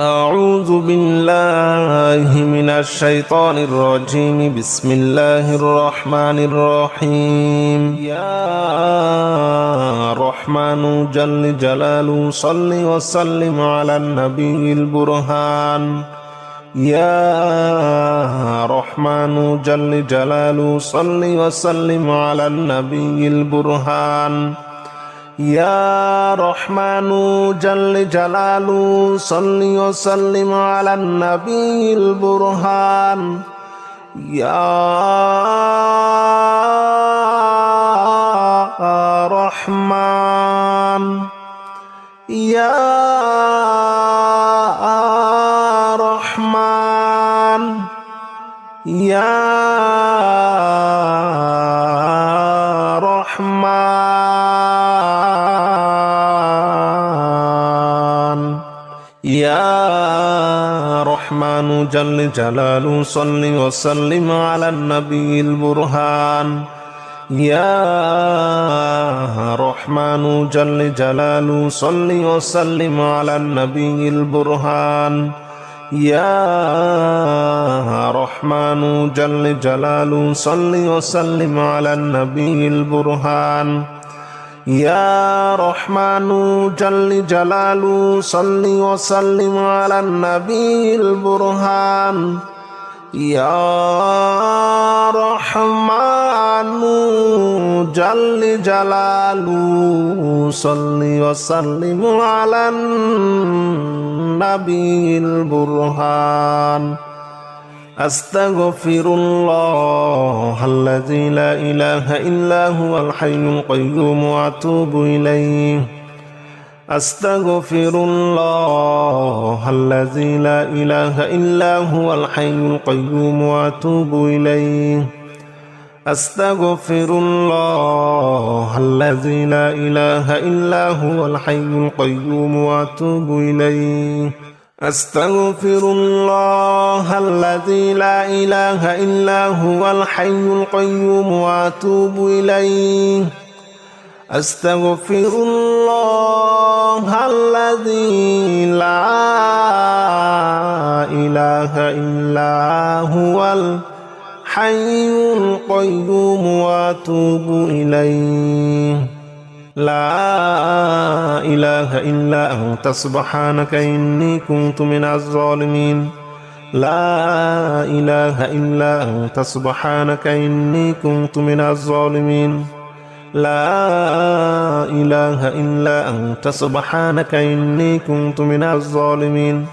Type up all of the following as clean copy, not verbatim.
أعوذ بالله من الشيطان الرجيم. بسم الله الرحمن الرحيم. يا رحمن جل جلاله صل وسلم على النبي البرهان. يا رحمن جل جلاله صل وسلم على النبي البرهان. يا رحمن جل جلاله صل وسلم على النبي البرهان. يا رحمن يا رحمن يا رحمن يا رحمن جل جلاله صل وسلم على النبي البرهان. يا رحمن جل جلاله صل وسلم على النبي البرهان. يا رحمن جل جلاله صل وسلم على النبي البرهان. يا رحمن جل جلاله صل وسلم على النبي البرهان. يا رحمن جل جلاله صل وسلم على النبي البرهان. أستغفر الله الذي لا إله إلا هو الحي القيوم وأتوب إليه. أستغفر الله الذي لا إله إلا هو الحي القيوم وأتوب إليه. أستغفر الله الذي لا إله إلا هو الحي القيوم وأتوب إليه. أستغفر الله الذي لا إله إلا هو الحي القيوم وأتوب إليه. أستغفر الله الذي لا إله إلا هو الحي القيوم وأتوب إليه. لا إله إلا أنت سبحانك إني كنت من الظالمين. لا إله إلا أنت سبحانك إني كنت من الظالمين. لا إله إلا أنت سبحانك إني كنت من الظالمين.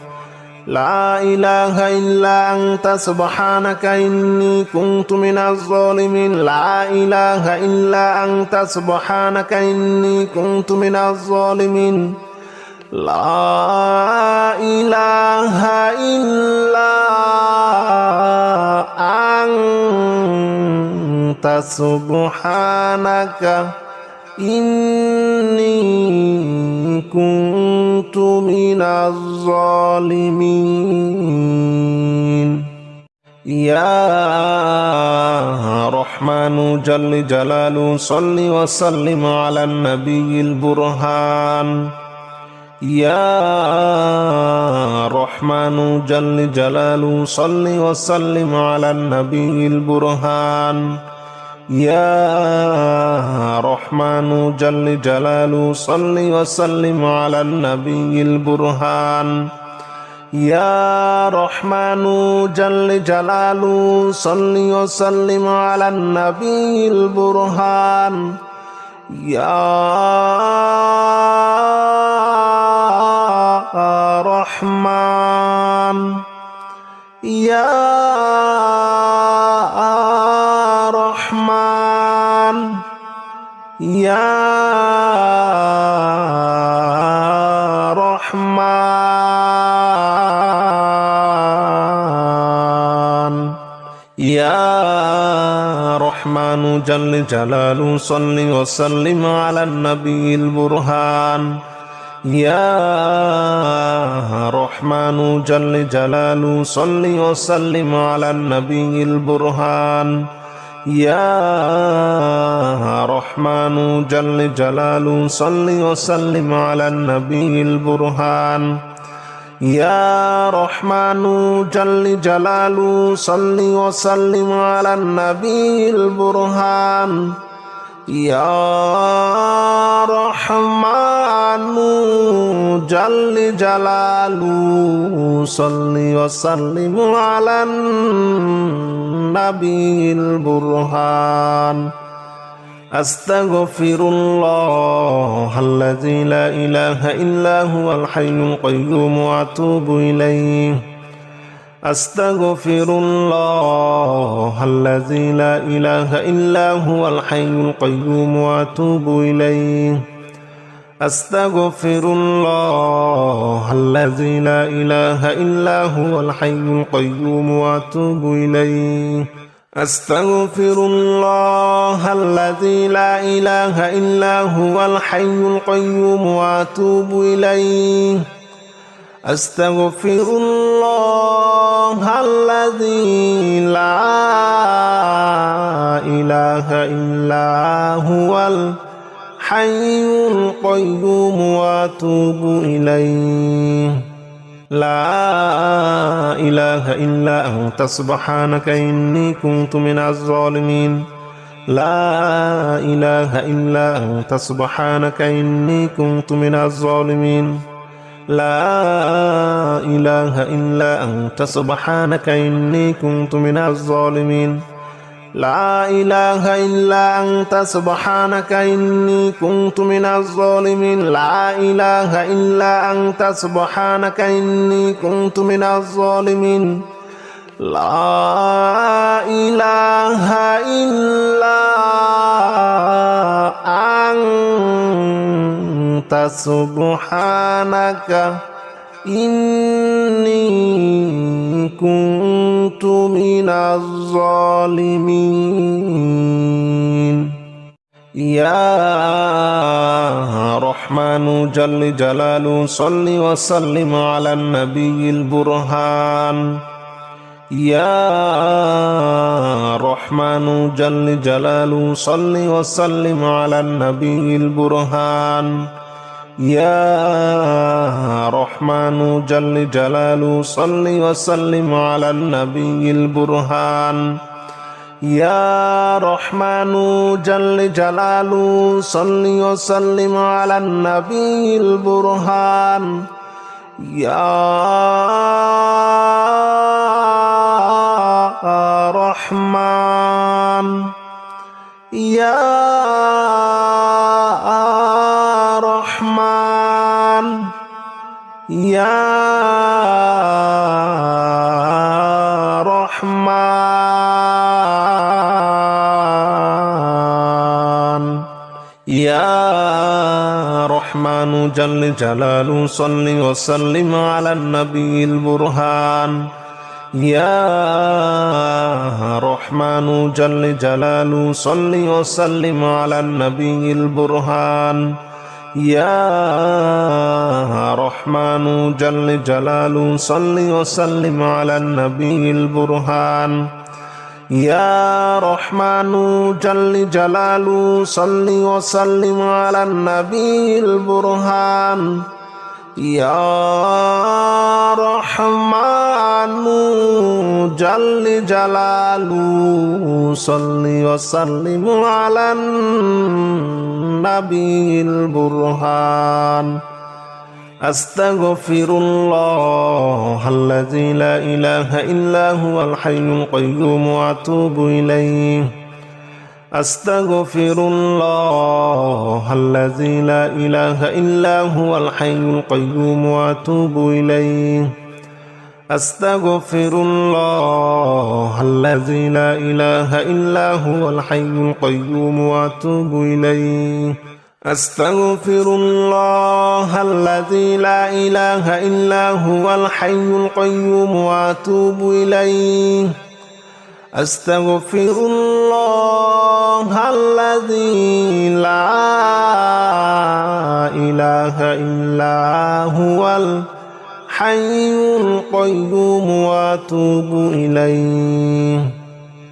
لا إله إلا أنت سبحانك إني كنت من الظالمين. لا إله إلا أنت سبحانك إني كنت من الظالمين. لا إله إلا أنت سبحانك إني كنت من الظالمين. يا رحمن جل جلاله صل وسلم على النبي البرهان. يا رحمن جل جلاله صل وسلم على النبي البرهان. يا رحمن جل جلاله صل وسلم على النبي البرهان. يا رحمن جل جلاله صل وسلم على النبي البرهان. يا رحمن يا رحمن يا رحمن يا رحمن جل جلاله صل وسلم على النبي البرهان. يا رحمن جل جلاله صل وسلم على النبي البرهان. يا رحمن جل جلاله صل وسلم على النبي البرهان. يا رحمن جل جلاله صل وسلم على النبي البرهان يا رحمن جل جلاله صل وسلم على النبي البرهان أستغفر الله الذي لا إله إلا هو الحي القيوم وأتوب إليه أستغفر الله الذي لا إله إلا هو الحي القيوم وأتوب إليه أستغفر الله الذي لا إله إلا هو الحي القيوم وأتوب إليه أستغفر الله الذي لا إله إلا هو الحي القيوم وأتوب إليه أستغفر الله الذي لا إله إلا هو الحي القيوم وأتوب إليه لا إله إلا أنت سبحانك إني كنت من الظالمين لا إله إلا أنت سبحانك إني كنت من الظالمين لا إله إلا أنت سبحانك إني كنت من الظالمين لا إله إلا أنت سبحانك إني كنت من الظالمين لا إله إلا أنت سبحانك إني كنت من الظالمين لا إله إلا أنت سبحانك إني كنت من الظالمين يا رحمن جل جلاله صل وسلم على النبي البرهان يا رحمن جل جلاله صل وسلم على النبي البرهان يا رحمن جل جلاله صل وسلم على النبي البرهان يا رحمن جل جلاله صل وسلم على النبي البرهان يا رحمن يا رحمن يا رحمن يا رحمن جل جلاله صل وسلم على النبي البرهان يا رحمن جل جلاله صل وسلم على النبي البرهان يا رحمن جل جلاله صل وسلم على النبي البرهان يا رحمن جل جلاله صل وسلم على النبي البرهان يا رحمن جل جلاله صل وسلم على النبي البرهان أستغفر الله الذي لا إله إلا هو الحي القيوم وأتوب إليه أستغفر الله الذي لا إله إلا هو الحي القيوم وأتوب إليه أستغفر الله الذي لا إله إلا هو الحي القيوم وأتوب إليه أستغفر الله الذي لا إله إلا هو الحي القيوم وأتوب إليه أستغفر الله الذي لا إله إلا هو الحي القيوم وأتوب إليه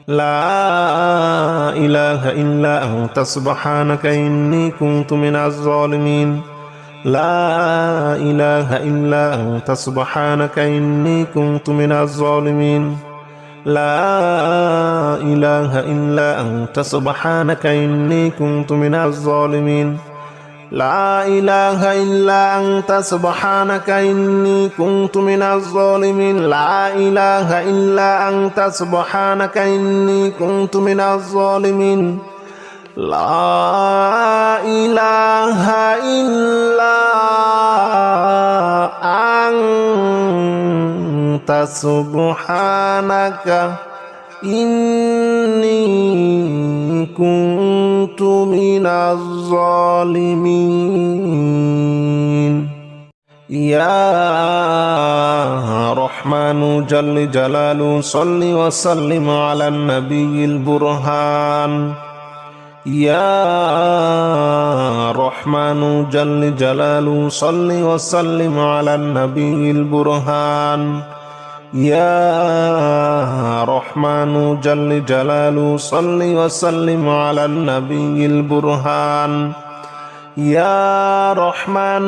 لا إله إلا أنت سبحانك إني كنت من الظالمين لا إله إلا أنت سبحانك إني كنت من الظالمين لا إله إلا أنت سبحانك إني كنت من الظالمين لا إله إلا أنت سبحانك إني كنت من الظالمين لا إله إلا أنت سبحانك إني كنت من الظالمين لا إله إلا أنت سبحانك إني كنت من الظالمين يا رحمن جل جلاله صل وسلم على النبي البرهان يا رحمن جل جلاله صل وسلم على النبي البرهان يا رحمن جل جلاله صل وسلم على النبي البرهان يا رحمن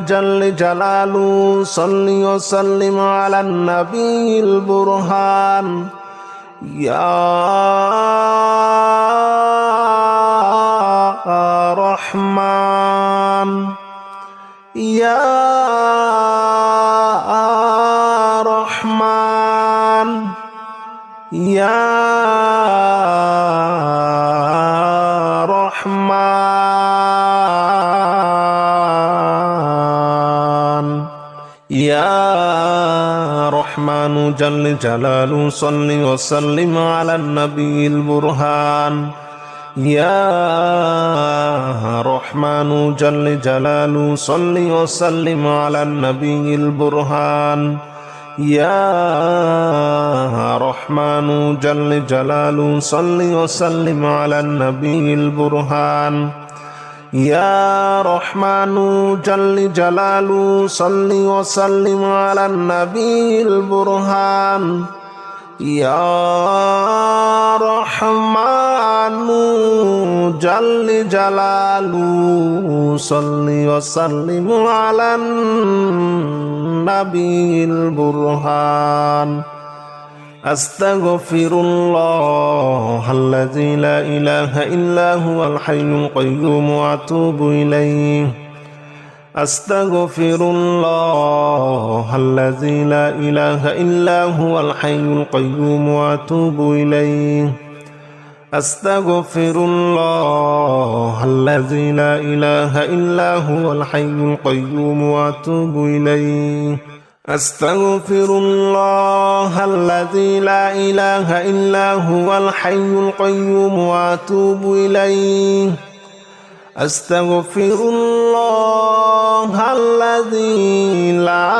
جل جلاله صل وسلم على النبي البرهان يا رحمن يا رحمن يا رحمن يا رحمن جل جلاله صل وسلم على النبي البرهان يا رحمن جل جلاله صل وسلم على النبي البرهان يا رحمن جل جلاله صل وسلم على النبي البرهان يا رحمن جل جلاله صل وسلم على النبي البرهان يا رحمن جل جلاله صل وسلم على النبي البرهان أستغفر الله الذي لا إله إلا هو الحي القيوم وأتوب إليه أستغفر الله الذي لا إله إلا هو الحي القيوم وأتوب إليه أستغفر الله الذي لا إله إلا هو الحي القيوم وأتوب إليه أستغفر الله الذي لا إله إلا هو الحي القيوم وأتوب إليه أستغفر الله الذي لا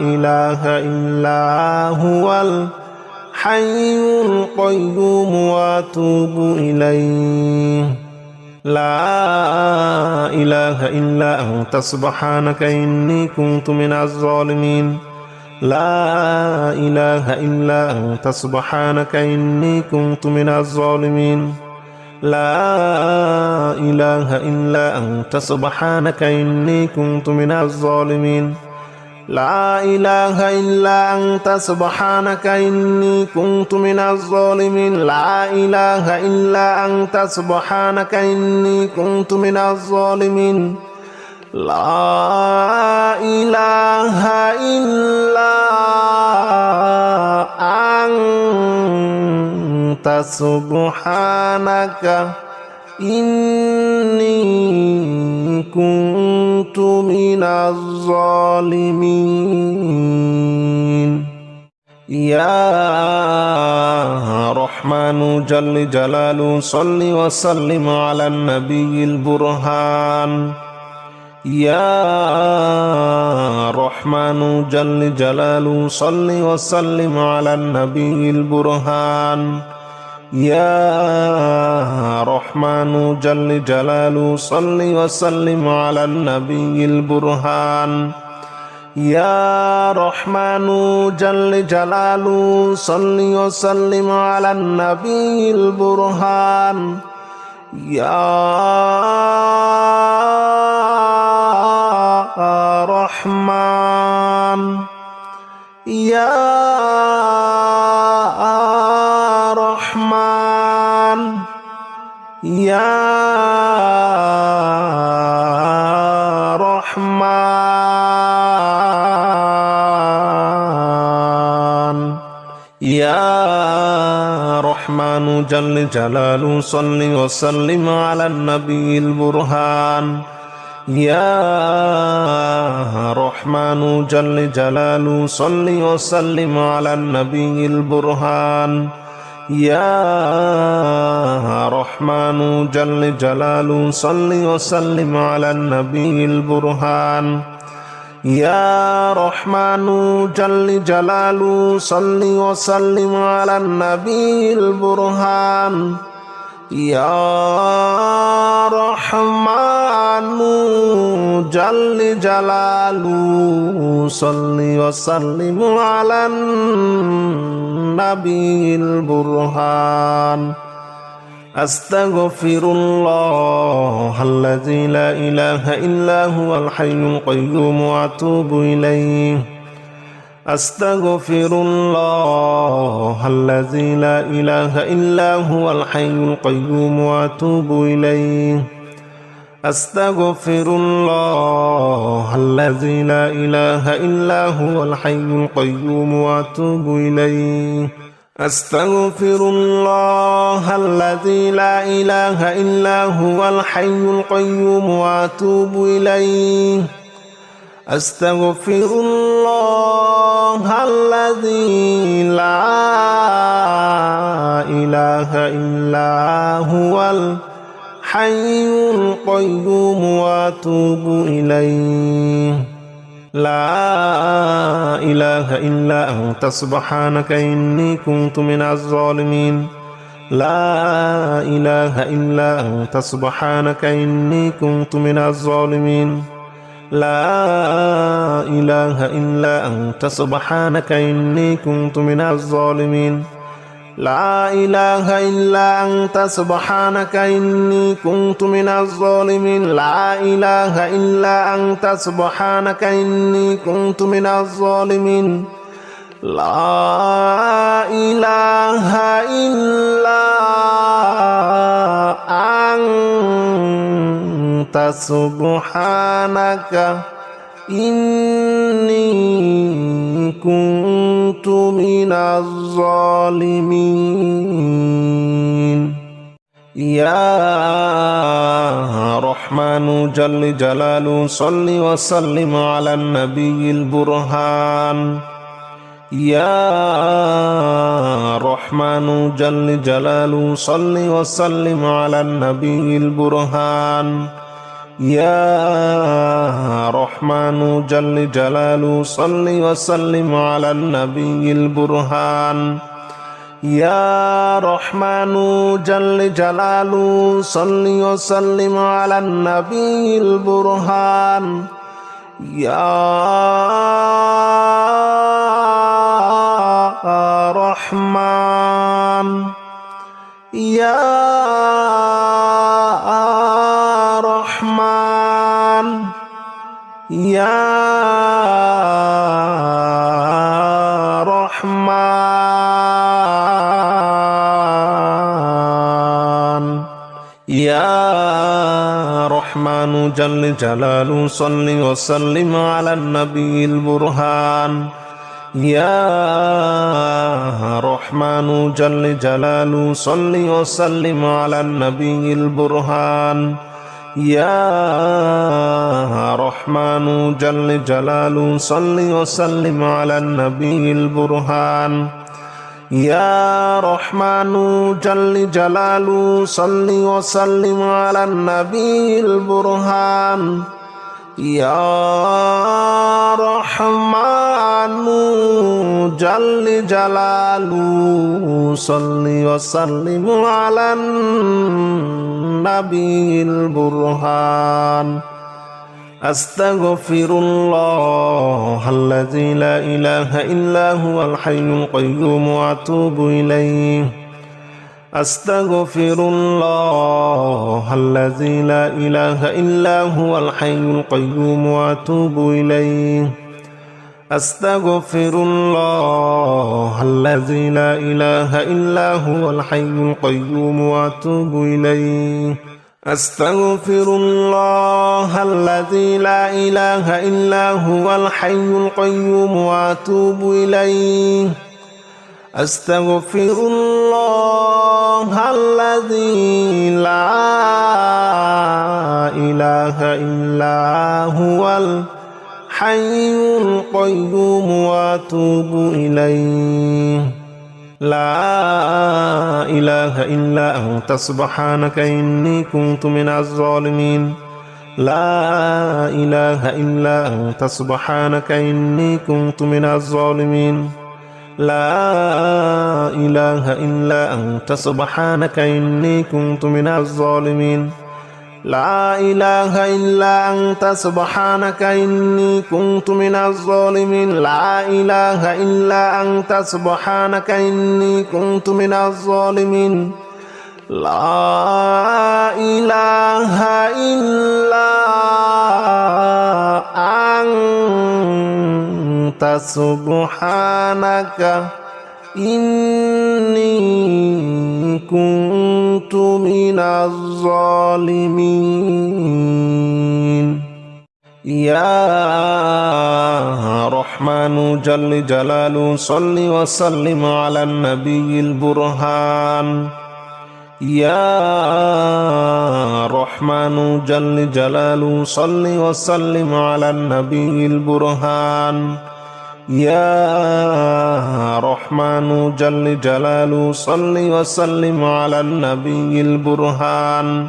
إله إلا هو الحي القيوم وأتوب إليه لا إله إلا أنت سبحانك إني كنت من الظالمين لا إله إلا أنت سبحانك إني كنت من الظالمين لا إله إلا أنت سبحانك إني كنت من الظالمين لا إله إلا أنت سبحانك إني كنت من الظالمين لا إله إلا أنت سبحانك إني كنت من الظالمين لا إله إلا أنت سبحانك إني كنت من الظالمين يا رحمن جل جلاله صل وسلم على النبي البرهان يا رحمن جل جلاله صل وسلم على النبي البرهان يا رحمن جل جلاله صل وسلم على النبي البرهان يا رحمن جل جلاله صل وسلم على النبي البرهان يا রহমান ইয়া রহমান ইয়া রহমান ইয়া রহমানু জাল্লে জালালু সাল্লি ওয়া সাল্লিম আলান নবিয়িল বুরহান ইয়া রহমানু জাল্লে জালালু সাল্লি ওয়া সাল্লিম আলান নবিয়িল বুরহান ইয়া রহমানু জাল্লে জালালু সাল্লি ওয়া সাল্লিম আলান নবিয়িল বুরহান ইয়া রহমানু জাল্লে জালালু সাল্লি ওয়া সাল্লিম আলান নবিয়িল বুরহান ইয়া রহমানু জাল্লে জালালু সাল্লি ওয়া সাল্লিম আলান নবিয়িল বুরহান আস্তাগফিরুল্লাহাল্লাযী লা ইলাহা ইল্লা হুয়াল হাইয়ুল কাইয়্যুম ওয়া আতুবু ইলাইহি আস্তাগফিরুল্লাহাল্লাযী লা ইলাহা ইল্লা হুয়াল হাইয়ুল কাইয়্যুম ওয়া আতুবু ইলাইহি আস্তাগফিরুল্লাহাল্লাযী লা ইলাহা ইল্লা হুয়াল হাইয়ুল কাইয়্যুম ওয়া আতুবু ইলাইহি আস্তাগফিরুল্লাহাল্লাযী লা ইলাহা ইল্লা হুয়াল হাইয়ুল কাইয়্যুম ওয়া আতুবু ইলাইহি আস্তাগফিরুল্লাহাল্লাযী লা ইলাহা ইল্লা হুয়াল হাইয়ুল কাইয়্যুম ওয়া আতুবু ইলাইহি লা ইলাহা ইল্লা আনতা সুবহানাকা ইন্নী কুনতু মিনাজ জালিমিন লা ইলাহা ইল্লা আনতা সুবহানাকা ইন্নী কুনতু মিনাজ জালিমিন লা ইলাহা ইল্লা আনতা সুবহানাকা ইন্নী কুনতু মিনাজ জালিমিন লা ইলাহা ইল্লা আনতা সুবহানাকা ইন্নী কুনতু মিনাজ জালিমিন লা ইলাহা ইল্লা আনতা সুবহানাকা ইন্নী কুনতু মিনাজ জালিমিন লা ইলাহা ইল্লা আনতা সুবহানাকা ইন্নী কুনতু মিনাজ জালিমিন ইয়া রহমানু জাল্লে জালালু সাল্লি ওয়া সাল্লিম আলান নবিয়িল বুরহান ইয়া রহমানু জাল্লে জালালু সাল্লি ওয়া সাল্লিম আলান নবিয়িল বুরহান ইয়া রহমানু জাল্লে জালালু সাল্লি ওয়া সাল্লিম আলান নবিয়িল বুরহান ইয়া রহমানু জাল্লে জালালু সাল্লি ওয়া সাল্লিম আলান নবিয়িল বুরহান ইয়া রহমান ইয়া রহমান ইয়া রহমান ইয়া রহমানু জাল্লে জালালু সাল্লি ওয়া সাল্লিম আলান নবিয়িল বুরহান ইয়া রহমানু জাল্লে জালালু সাল্লি ওয়া সাল্লিম আলান নবিয়িল বুরহান ইয়া রহমানু জাল্লে জালালু সাল্লি ওয়া সাল্লিম আলান নবিয়িল বুরহান ইয়া রহমানু জাল্লে জালালু সাল্লি ওয়া সাল্লিম আলান নবিয়িল বুরহান ইয়া রহমানু জাল্লে জালালু সাল্লি ওয়া সাল্লিম আলান নবিয়িল বুরহান আস্তাগফিরুল্লাহাল্লাযী লা ইলাহা ইল্লা হুয়াল হাইয়ুল কাইয়্যুম ওয়া আতুবু ইলাইহি أستغفر الله الذي لا إله إلا هو الحي القيوم وأتوب إليه أستغفر الله الذي لا إله إلا هو الحي القيوم وأتوب إليه أستغفر الله الذي لا إله إلا هو الحي القيوم وأتوب إليه أستغفر الله الذي لا إله إلا هو الحي القيوم وأتوب إليه لا إله إلا أنت سبحانك إني كنت من الظالمين لا إله إلا أنت سبحانك إني كنت من الظالمين لا إله إلا أنت سبحانك إني كنت من الظالمين لا إله إلا أنت سبحانك إني كنت من الظالمين لا إله إلا أنت سبحانك إني كنت من الظالمين لا إله إلا أنت سبحانك إني كنت من الظالمين يا رحمن جل جلاله صل وسلم على النبي البرهان يا رحمن جل جلاله صل وسلم على النبي البرهان يا رحمن جل جلاله صل وسلم على النبي البرهان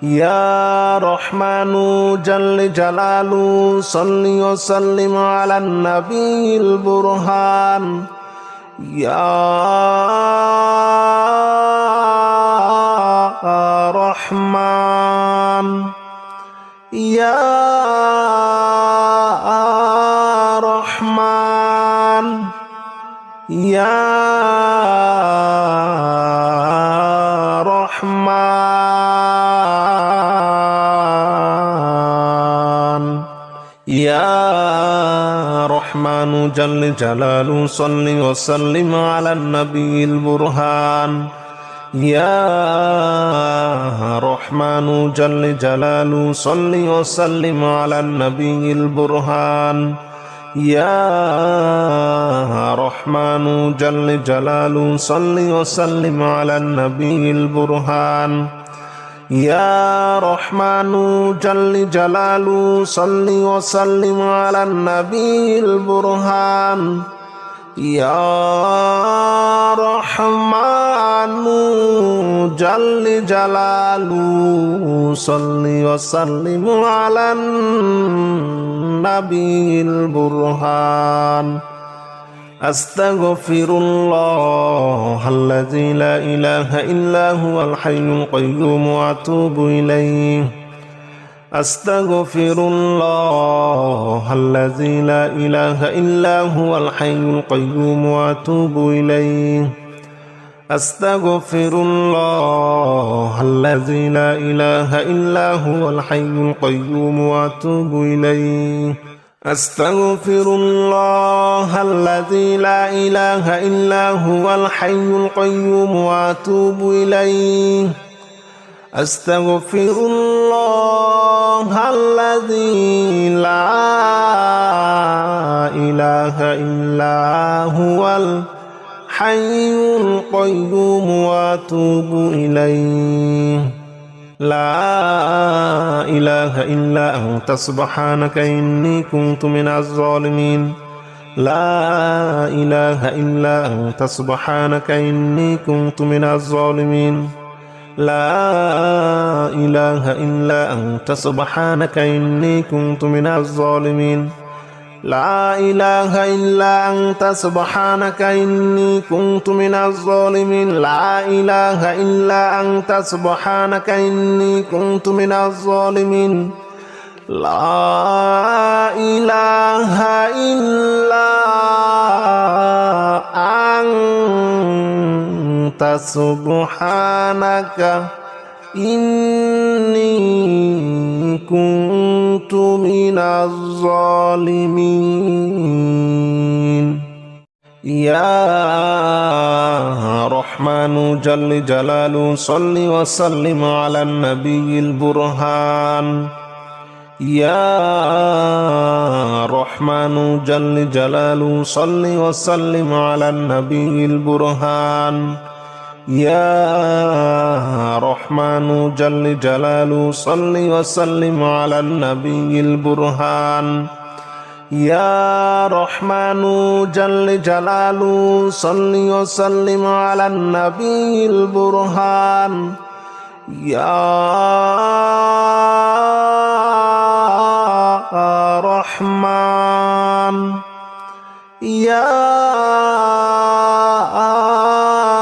يا رحمن جل جلاله صل وسلم على النبي البرهان يا رحمن يا رحمن يا رحمن يا رحمن جل جلاله صل وسلم على النبي البرهان يا رحمن جل جلاله صل وسلم على النبي البرهان يا رحمن جل جلاله صل وسلم على النبي البرهان يا رحمن جل جلاله صل وسلم على النبي البرهان يا رحمن جل جلاله صل وسلم على النبي البرهان أستغفر الله الذي لا إله إلا هو الحي القيوم وأتوب إليه أستغفر الله الذي لا إله إلا هو الحي القيوم وأتوب إليه أستغفر الله الذي لا إله إلا هو الحي القيوم وأتوب إليه أستغفر الله الذي لا إله إلا هو الحي القيوم وأتوب إليه أستغفر الله الذي لا إله إلا هو الحي القيوم وأتوب إليه لا إله إلا أنت سبحانك إني كنت من الظالمين لا إله إلا أنت سبحانك إني كنت من الظالمين لا إله إلا أنت سبحانك إني كنت من الظالمين لا إله إلا أنت سبحانك إني كنت من الظالمين لا إله إلا أنت سبحانك إني كنت من الظالمين لا إله إلا أنت سبحانك إني كنت من الظالمين يا رحمن جل جلاله صل وسلم على النبي البرهان يا رحمن جل جلاله صل وسلم على النبي البرهان يا رحمن جل جلاله صل وسلم على النبي البرهان يا رحمن جل جلاله صل وسلم على النبي البرهان يا رحمن يا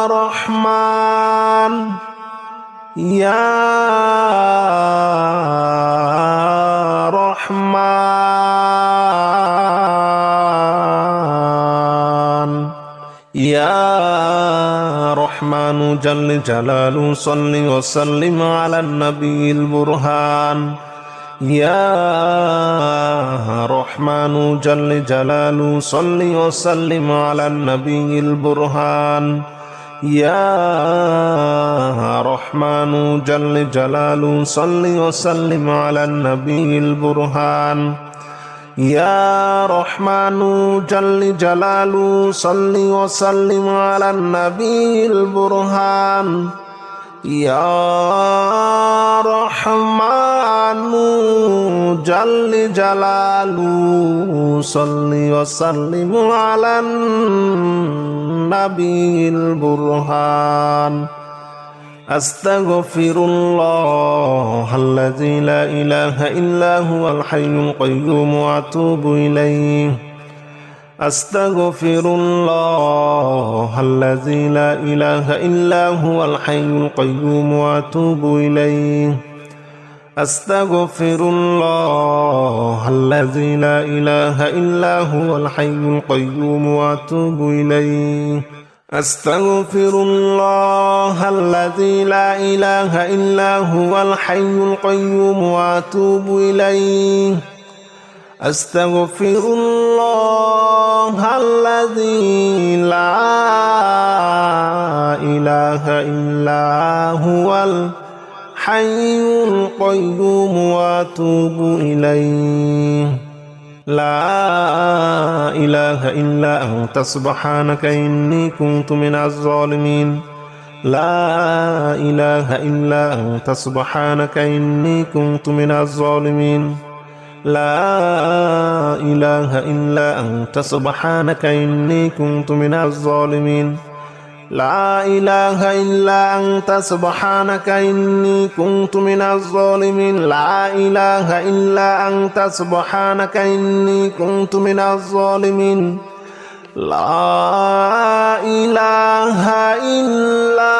رحمن يا رحمن يا رحمن جل جلاله صل وسلم على النبي البرهان يا رحمن جل جلاله صل وسلم على النبي البرهان يا رحمن جل جلاله صل وسلم على النبي البرهان يا رحمن جل جلاله صل وسلم على النبي البرهان يا رحمن جل جلاله صل وسلم على النبي البرهان أستغفر الله الذي لا إله إلا هو الحي القيوم وأتوب إليه أستغفر الله الذي لا إله إلا هو الحي القيوم وأتوب إليه أستغفر الله الذي لا إله إلا هو الحي القيوم وأتوب إليه أستغفر الله الذي لا إله إلا هو الحي القيوم وأتوب إليه أستغفر الله الذي لا إله إلا هو الحي القيوم وأتوب إليه لا إله إلا أنت سبحانك إني كنت من الظالمين لا إله إلا أنت سبحانك إني كنت من الظالمين لا إله إلا أنت سبحانك إني كنت من الظالمين لا إله إلا أنت سبحانك إني كنت من الظالمين لا إله إلا أنت سبحانك إني كنت من الظالمين لا إله إلا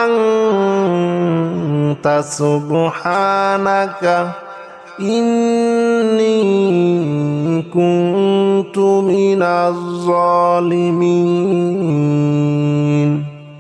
أنت سبحانك إني كنت من الظالمين